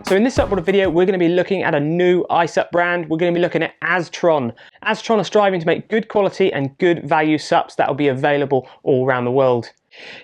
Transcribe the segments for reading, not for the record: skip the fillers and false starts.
So in this SUPboarder video, we're going to be looking at a new iSUP brand. We're going to be looking at Aztron. Aztron are striving to make good quality and good value SUPs that will be available all around the world.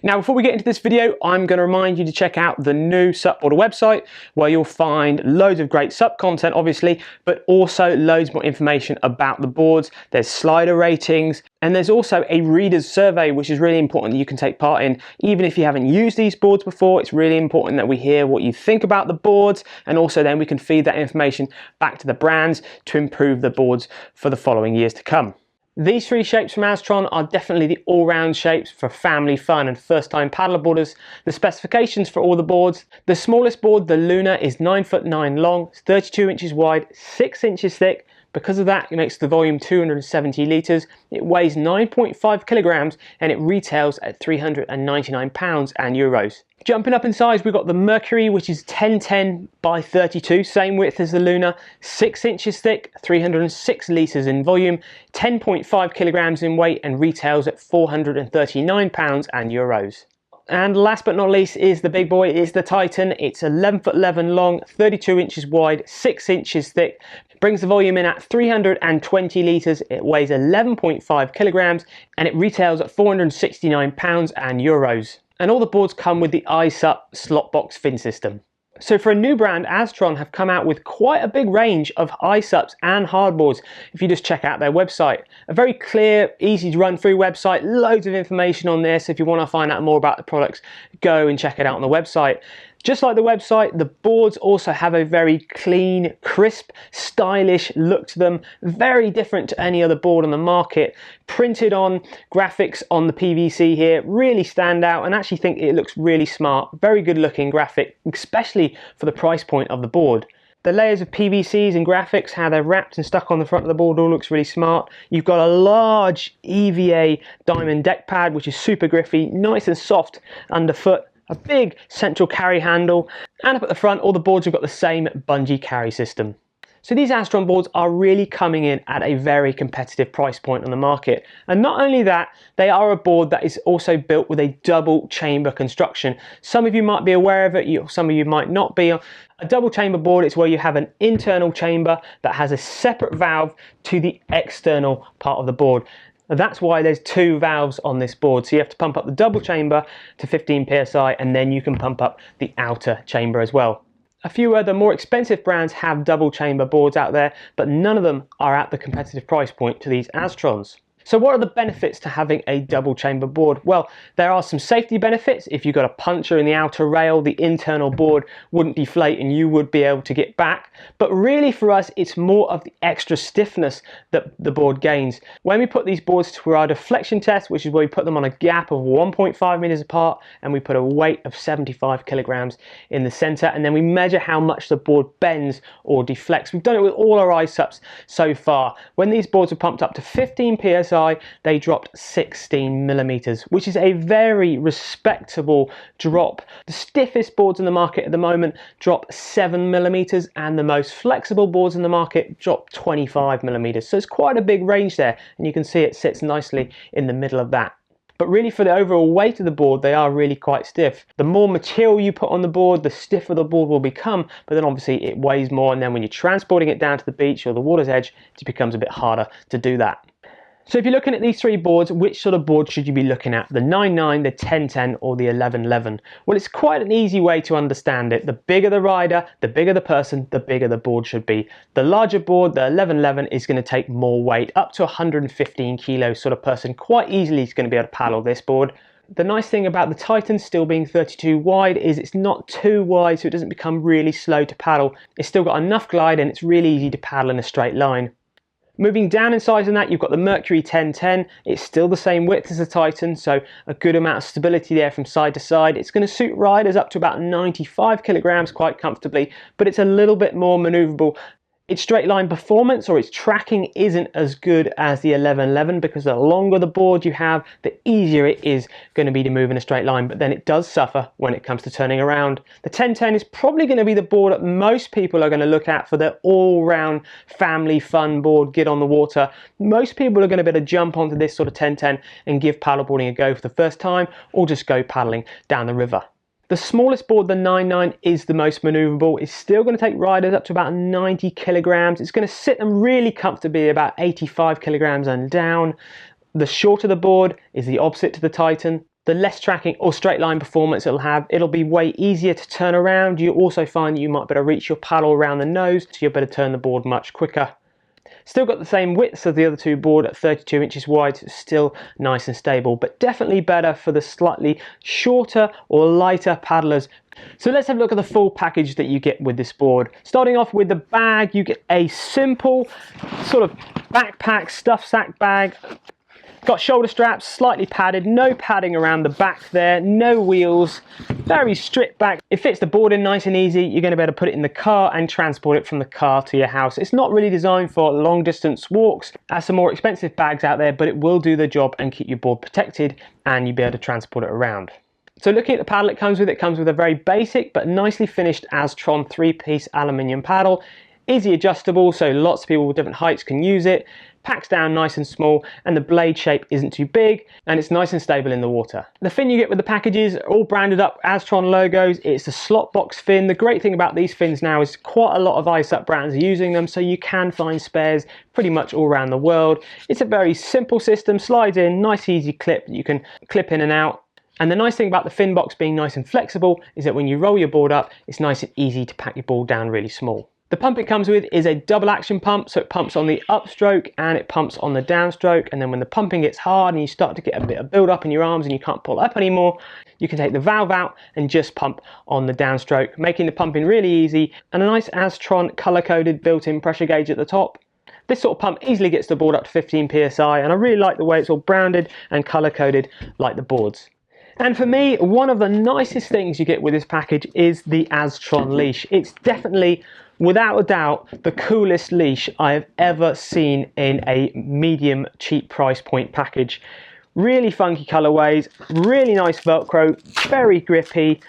Now, before we get into this video, I'm going to remind you to check out the new SUPboarder website, where you'll find loads of great SUP content, obviously, but also loads more information about the boards. There's slider ratings, and there's also a reader's survey, which is really important that you can take part in. Even if you haven't used these boards before, it's really important that we hear what you think about the boards, and also then we can feed that information back to the brands to improve the boards for the following years to come. These three shapes from Aztron are definitely the all-round shapes for family fun and first-time paddleboarders. The specifications for all the boards: the smallest board, the Lunar, is 9'9" long, 32 inches wide, 6 inches thick. Because of that, it makes the volume 270 litres. It weighs 9.5 kilograms and it retails at £399 and euros. Jumping up in size, we've got the Mercury, which is 1010 by 32, same width as the Lunar, 6 inches thick, 306 litres in volume, 10.5 kilograms in weight, and retails at £439 and euros. And last but not least is the big boy, is the Titan. It's 11'11" long, 32 inches wide, 6 inches thick. Brings the volume in at 320 litres, it weighs 11.5 kilograms, and it retails at £469 and euros. And all the boards come with the iSUP slot box fin system. So for a new brand, Aztron have come out with quite a big range of iSUPs and hardboards. If you just check out their website, a very clear, easy to run through website, loads of information on this. If you want to find out more about the products, go and check it out on the website. Just like the website, the boards also have a very clean, crisp, stylish look to them. Very different to any other board on the market. Printed on graphics on the PVC here really stand out, and actually think it looks really smart. Very good looking graphic, especially for the price point of the board. The layers of PVCs and graphics, how they're wrapped and stuck on the front of the board, all looks really smart. You've got a large EVA diamond deck pad, which is super grippy, nice and soft underfoot. A big central carry handle, and up at the front all the boards have got the same bungee carry system. So these Aztron boards are really coming in at a very competitive price point on the market. And not only that, they are a board that is also built with a double chamber construction. Some of you might be aware of it, some of you might not be. A double chamber board is where you have an internal chamber that has a separate valve to the external part of the board. That's why there's two valves on this board. So you have to pump up the double chamber to 15 psi, and then you can pump up the outer chamber as well. A few other more expensive brands have double chamber boards out there, but none of them are at the competitive price point to these Aztrons. So what are the benefits to having a double chamber board? Well, there are some safety benefits. If you've got a puncture in the outer rail, the internal board wouldn't deflate and you would be able to get back. But really for us, it's more of the extra stiffness that the board gains. When we put these boards through our deflection test, which is where we put them on a gap of 1.5 meters apart, and we put a weight of 75 kilograms in the center, and then we measure how much the board bends or deflects. We've done it with all our iSUPs so far. When these boards are pumped up to 15 psi, they dropped 16 millimeters, which is a very respectable drop. The stiffest boards in the market at the moment drop 7 millimeters, and the most flexible boards in the market drop 25 millimeters. So it's quite a big range there, and you can see it sits nicely in the middle of that. But really for the overall weight of the board, they are really quite stiff. The more material you put on the board, the stiffer the board will become, but then obviously it weighs more, and then when you're transporting it down to the beach or the water's edge, it becomes a bit harder to do that. So if you're looking at these three boards, which sort of board should you be looking at? The 9'9", the 10'10", or the 11'11"? Well, it's quite an easy way to understand it. The bigger the rider, the bigger the person, the bigger the board should be. The larger board, the 11'11", is going to take more weight, up to 115 kilos sort of person. Quite easily is going to be able to paddle this board. The nice thing about the Titan still being 32 wide is it's not too wide, so it doesn't become really slow to paddle. It's still got enough glide, and it's really easy to paddle in a straight line. Moving down in size in that, you've got the Mercury 1010. It's still the same width as the Titan, so a good amount of stability there from side to side. It's going to suit riders up to about 95 kilograms quite comfortably, but it's a little bit more maneuverable. Its straight line performance or its tracking isn't as good as the 11'11", because the longer the board you have, the easier it is going to be to move in a straight line, but then it does suffer when it comes to turning around. The 1010 is probably going to be the board that most people are going to look at for their all-round family fun board, get on the water. Most people are going to be able to jump onto this sort of 1010 and give paddleboarding a go for the first time, or just go paddling down the river. The smallest board, the 9.9, is the most maneuverable. It's still going to take riders up to about 90 kilograms. It's going to sit them really comfortably about 85 kilograms and down. The shorter the board is the opposite to the Titan. The less tracking or straight line performance it'll have. It'll be way easier to turn around. You also find that you might better reach your paddle around the nose, so you'll better turn the board much quicker. Still got the same width as the other two board at 32 inches wide, so it's still nice and stable, but definitely better for the slightly shorter or lighter paddlers. So let's have a look at the full package that you get with this board. Starting off with the bag, you get a simple sort of backpack stuff sack bag. Got shoulder straps, slightly padded, no padding around the back there, no wheels, very stripped back. It fits the board in nice and easy. You're going to be able to put it in the car and transport it from the car to your house. It's not really designed for long distance walks. There's some more expensive bags out there, but it will do the job and keep your board protected, and you'll be able to transport it around. So looking at the paddle it comes with a very basic but nicely finished Aztron 3-piece aluminium paddle. Easy adjustable, so lots of people with different heights can use it. Packs down nice and small, and the blade shape isn't too big, and it's nice and stable in the water. The fin you get with the packages are all branded up Aztron logos. It's a slot box fin. The great thing about these fins now is quite a lot of iSUP brands are using them, so you can find spares pretty much all around the world. It's a very simple system, slides in, nice easy clip that you can clip in and out. And the nice thing about the fin box being nice and flexible is that when you roll your board up, it's nice and easy to pack your board down really small. The pump it comes with is a double action pump, so it pumps on the upstroke and it pumps on the downstroke, and then when the pumping gets hard and you start to get a bit of build up in your arms and you can't pull up anymore, you can take the valve out and just pump on the downstroke, making the pumping really easy, and a nice Aztron color-coded built-in pressure gauge at the top. This sort of pump easily gets the board up to 15 psi, and I really like the way it's all branded and color-coded like the boards. And for me, one of the nicest things you get with this package is the Aztron leash. It's definitely, without a doubt, the coolest leash I have ever seen in a medium cheap price point package. Really funky colorways, really nice Velcro, very grippy.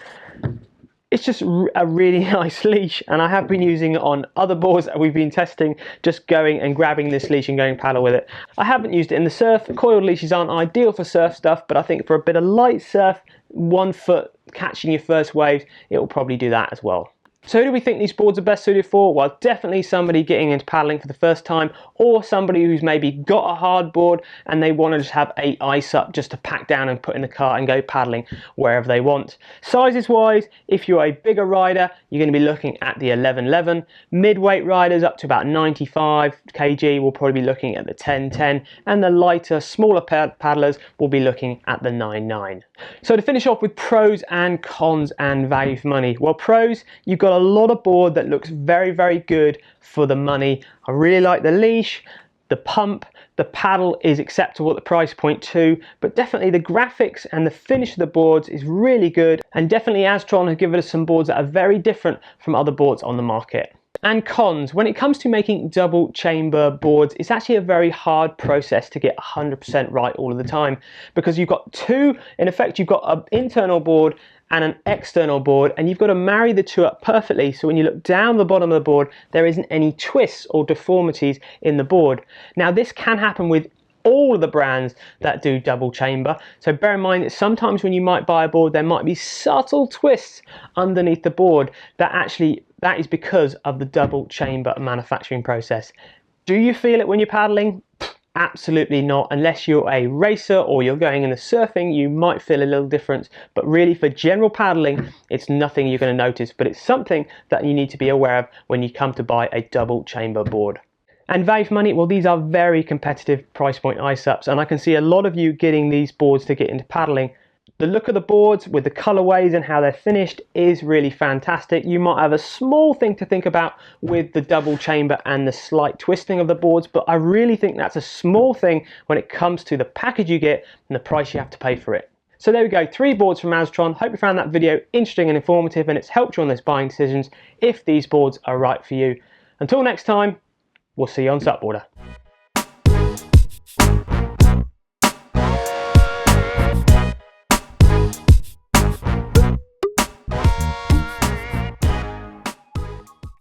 It's just a really nice leash, and I have been using it on other boards that we've been testing, just going and grabbing this leash and going paddle with it. I haven't used it in the surf. Coiled leashes aren't ideal for surf stuff, but I think for a bit of light surf, 1 foot catching your first waves, it will probably do that as well. So who do we think these boards are best suited for? Well, definitely somebody getting into paddling for the first time, or somebody who's maybe got a hard board and they want to just have a iSUP just to pack down and put in the car and go paddling wherever they want. Sizes wise, if you're a bigger rider, you're going to be looking at the 1111. Mid-weight riders up to about 95 kg will probably be looking at the 1010, and the lighter, smaller paddlers will be looking at the 9.9. So to finish off with pros and cons and value for money. Well, pros, you've got a lot of board that looks very, very good for the money. I really like the leash, the pump, the paddle is acceptable at the price point too, but definitely the graphics and the finish of the boards is really good, and definitely Aztron have given us some boards that are very different from other boards on the market. And cons, when it comes to making double chamber boards, it's actually a very hard process to get 100% right all of the time, because you've got two, in effect you've got an internal board and an external board, and you've got to marry the two up perfectly so when you look down the bottom of the board there isn't any twists or deformities in the board. Now this can happen with all of the brands that do double chamber, so bear in mind that sometimes when you might buy a board there might be subtle twists underneath the board that is because of the double chamber manufacturing process. Do you feel it when you're paddling? Absolutely not. Unless you're a racer or you're going in the surfing, you might feel a little difference, but really for general paddling it's nothing you're going to notice, but it's something that you need to be aware of when you come to buy a double chamber board. And value for money, well, these are very competitive price point iSUPs, and I can see a lot of you getting these boards to get into paddling. The look of the boards with the colorways and how they're finished is really fantastic. You might have a small thing to think about with the double chamber and the slight twisting of the boards, but I really think that's a small thing when it comes to the package you get and the price you have to pay for it. So there we go, 3 boards from Aztron. Hope you found that video interesting and informative, and it's helped you on those buying decisions if these boards are right for you. Until next time, we'll see you on SUPboarder.